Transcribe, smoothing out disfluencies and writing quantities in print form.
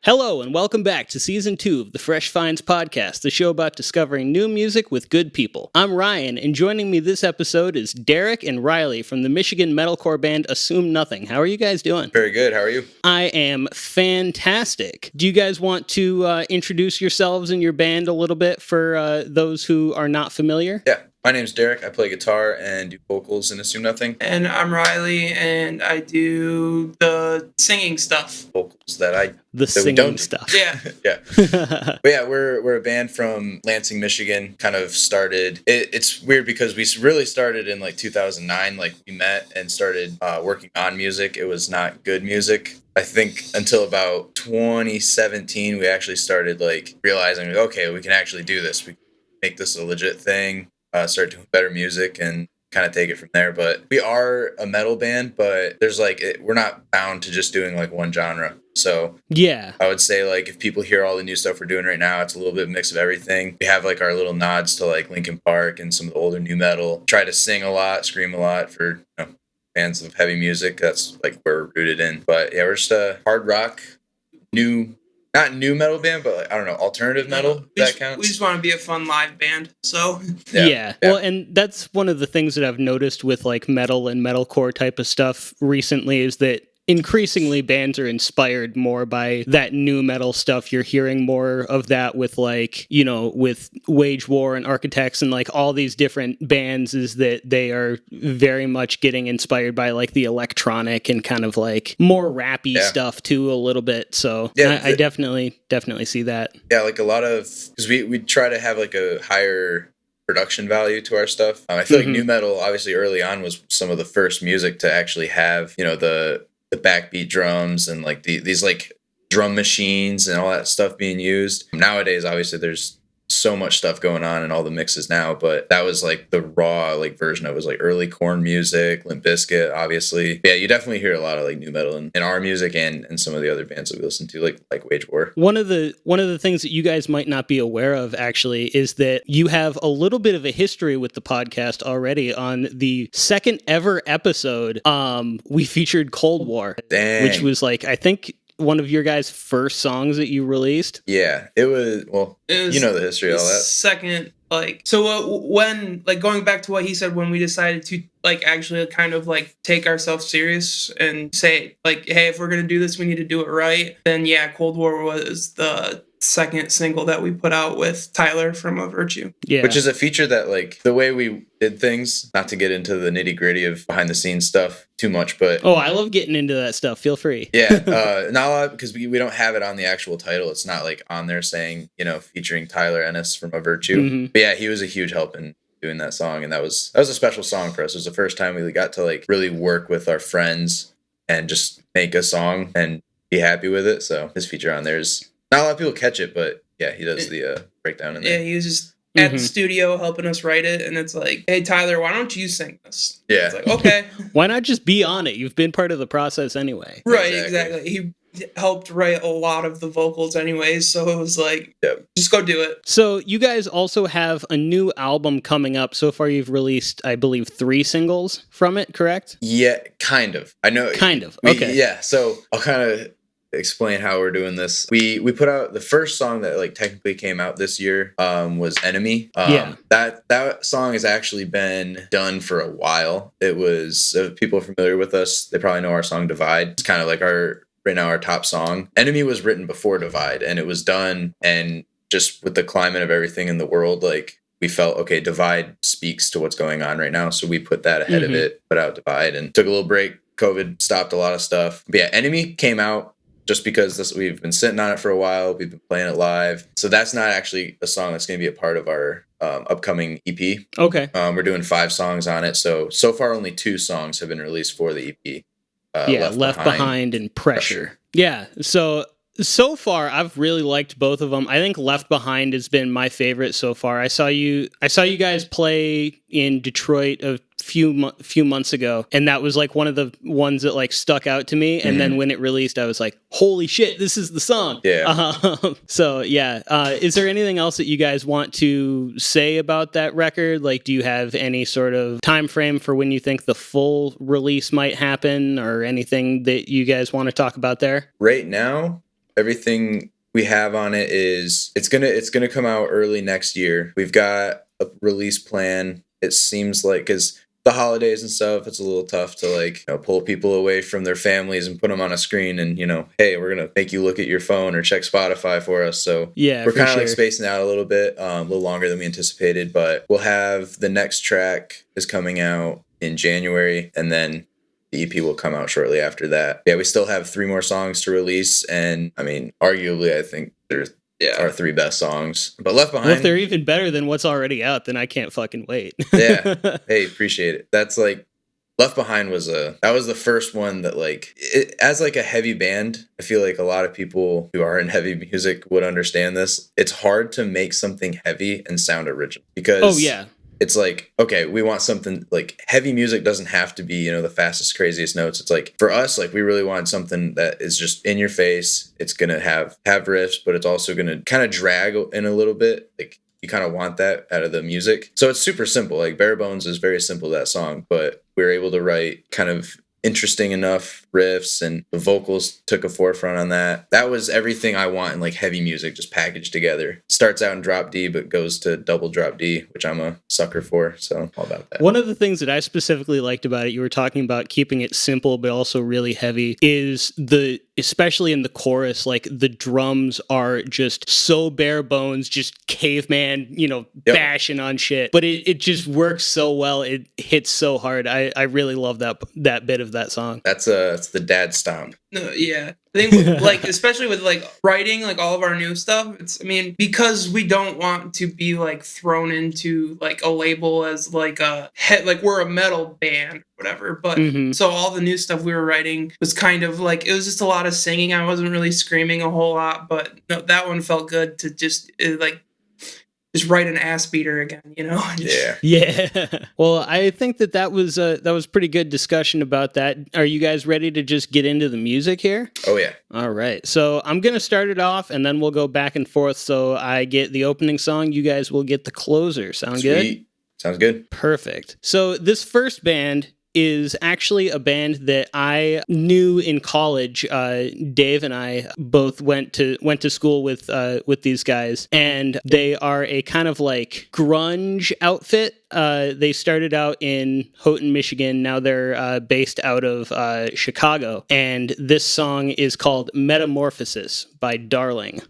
Hello, and welcome back to Season 2 of the Fresh Finds Podcast, the show about discovering new music with good people. I'm Ryan, and joining me this episode is Derek and Riley from the Michigan metalcore band Assume Nothing. How are you guys doing? Very good. How are you? I am fantastic. Do you guys want to introduce yourselves and your band a little bit for those who are not familiar? Yeah. My name's Derek. I play guitar and do vocals in Assume Nothing. And I'm Riley, and I do the singing stuff. Vocals that we don't stuff. Yeah. Yeah. But yeah, we're a band from Lansing, Michigan. Kind of started. It's weird because we really started in like 2009. Like we met and started working on music. It was not good music. I think until about 2017, we actually started like realizing, okay, we can actually do this. We can make this a legit thing. Start doing better music and kind of take it from there. But we are a metal band, but there's we're not bound to just doing like one genre. So yeah, I would say like if people hear all the new stuff we're doing right now, it's a little bit mix of everything. We have like our little nods to like Linkin Park and some of the older new metal. Try to sing a lot, scream a lot for fans of heavy music. That's like where we're rooted in. But yeah, we're just a hard rock, not new metal band, but like, I don't know, alternative metal. That counts. We just want to be a fun live band. So yeah. Well, and that's one of the things that I've noticed with like metal and metalcore type of stuff recently is that increasingly bands are inspired more by that new metal stuff. You're hearing more of that with like, with Wage War and Architects and like all these different bands, is that they are very much getting inspired by like the electronic and kind of like more rappy stuff too a little bit. So I definitely see that. Yeah, like a lot of, because we try to have like a higher production value to our stuff. I feel like new metal obviously early on was some of the first music to actually have, the backbeat drums and like these like drum machines and all that stuff being used. Nowadays, obviously, there's so much stuff going on in all the mixes now, but that was like the raw like version of it. Was like early Korn music, Limp Bizkit, obviously. Yeah, you definitely hear a lot of like new metal in our music and some of the other bands that we listen to, like Wage War. One of the things that you guys might not be aware of actually is that you have a little bit of a history with the podcast already. On the second ever episode, we featured Cold War. Dang. Which was like, I think, one of your guys' first songs that you released. Yeah, it was the history of all that. Second, when going back to what he said, when we decided to like actually kind of like take ourselves serious and say like, hey, if we're gonna do this, we need to do it right. Then yeah, Cold War was the second single that we put out with Tyler from A Virtue. Yeah. Which is a feature that like the way we did things, not to get into the nitty gritty of behind the scenes stuff too much, but I love getting into that stuff. Feel free. Yeah. Not a lot because we don't have it on the actual title. It's not like on there saying, featuring Tyler Ennis from A Virtue. Mm-hmm. But yeah, he was a huge help in doing that song. And that was a special song for us. It was the first time we got to like really work with our friends and just make a song and be happy with it. So his feature on there is, not a lot of people catch it, but yeah, he does the breakdown in there. Yeah, he was just at the studio helping us write it, and it's like, hey, Tyler, why don't you sing this? Yeah. It's like, okay. Why not just be on it? You've been part of the process anyway. Right, exactly. He helped write a lot of the vocals anyways, so it was like, just go do it. So you guys also have a new album coming up. So far you've released, I believe, 3 singles from it, correct? Yeah, kind of. I know. Kind of, okay. Yeah, so I'll kind of explain how we're doing this. We put out the first song that like technically came out this year was Enemy. That song has actually been done for a while. It was people familiar with us, they probably know our song Divide. It's kind of like right now our top song. Enemy was written before Divide, and it was done, and just with the climate of everything in the world, like we felt, okay, Divide speaks to what's going on right now, so we put that ahead of it, put out Divide, and took a little break. COVID stopped a lot of stuff. But yeah, Enemy came out just because we've been sitting on it for a while. We've been playing it live. So that's not actually a song that's going to be a part of our upcoming EP. Okay. We're doing 5 songs on it. So far only 2 songs have been released for the EP. Left Behind and Pressure. Yeah. So far, I've really liked both of them. I think Left Behind has been my favorite so far. I saw you guys play in Detroit a few months ago, and that was like one of the ones that like stuck out to me. And then when it released, I was like, "Holy shit, this is the song!" Yeah. So yeah, is there anything else that you guys want to say about that record? Like, do you have any sort of time frame for when you think the full release might happen, or anything that you guys want to talk about there? Right now, everything we have on it is it's gonna come out early next year. We've got a release plan. It seems like because the holidays and stuff, it's a little tough to like pull people away from their families and put them on a screen and hey, we're gonna make you look at your phone or check Spotify for us. So yeah, we're kind of sure. like spacing out a little bit, a little longer than we anticipated. But we'll have the next track is coming out in January, and then the EP will come out shortly after that. Yeah, we still have 3 more songs to release, and I mean, arguably, I think they're our 3 best songs. But Left Behind, well, if they're even better than what's already out, then I can't fucking wait. Yeah, hey, appreciate it. That's like Left Behind was the first one that as like a heavy band. I feel like a lot of people who are in heavy music would understand this. It's hard to make something heavy and sound original because it's like, okay, we want something like heavy music doesn't have to be, the fastest, craziest notes. It's like for us, like we really want something that is just in your face. It's going to have riffs, but it's also going to kind of drag in a little bit. Like you kind of want that out of the music. So it's super simple. Like Bare Bones is very simple, that song, but we were able to write kind of interesting enough riffs, and the vocals took a forefront on that. That was everything I want in like heavy music, just packaged together. Starts out in drop D, but goes to double drop D, which I'm a sucker for. So all about that. One of the things that I specifically liked about it, you were talking about keeping it simple, but also really heavy, is especially in the chorus, like the drums are just so bare bones, just caveman, bashing on shit. But it just works so well. It hits so hard. I really love that bit of that song. That's the dad stomp. No, yeah. I think like especially with like writing like all of our new stuff, because we don't want to be like thrown into like a label as like like we're a metal band or whatever. But so all the new stuff we were writing was kind of like it was just a lot of singing. I wasn't really screaming a whole lot, but no, that one felt good to just just write an ass beater again, Yeah. Well, I think that was pretty good discussion about that. Are you guys ready to just get into the music here? Oh yeah. All right. So I'm gonna start it off, and then we'll go back and forth. So I get the opening song, you guys will get the closer. Sound Sweet. Good? Sounds good. Perfect. So this first band is actually a band that I knew in college. Dave and I both went to school with these guys, and they are a kind of like grunge outfit. They started out in Houghton, Michigan. Now they're based out of Chicago, and this song is called "Metamorphosis" by Darling.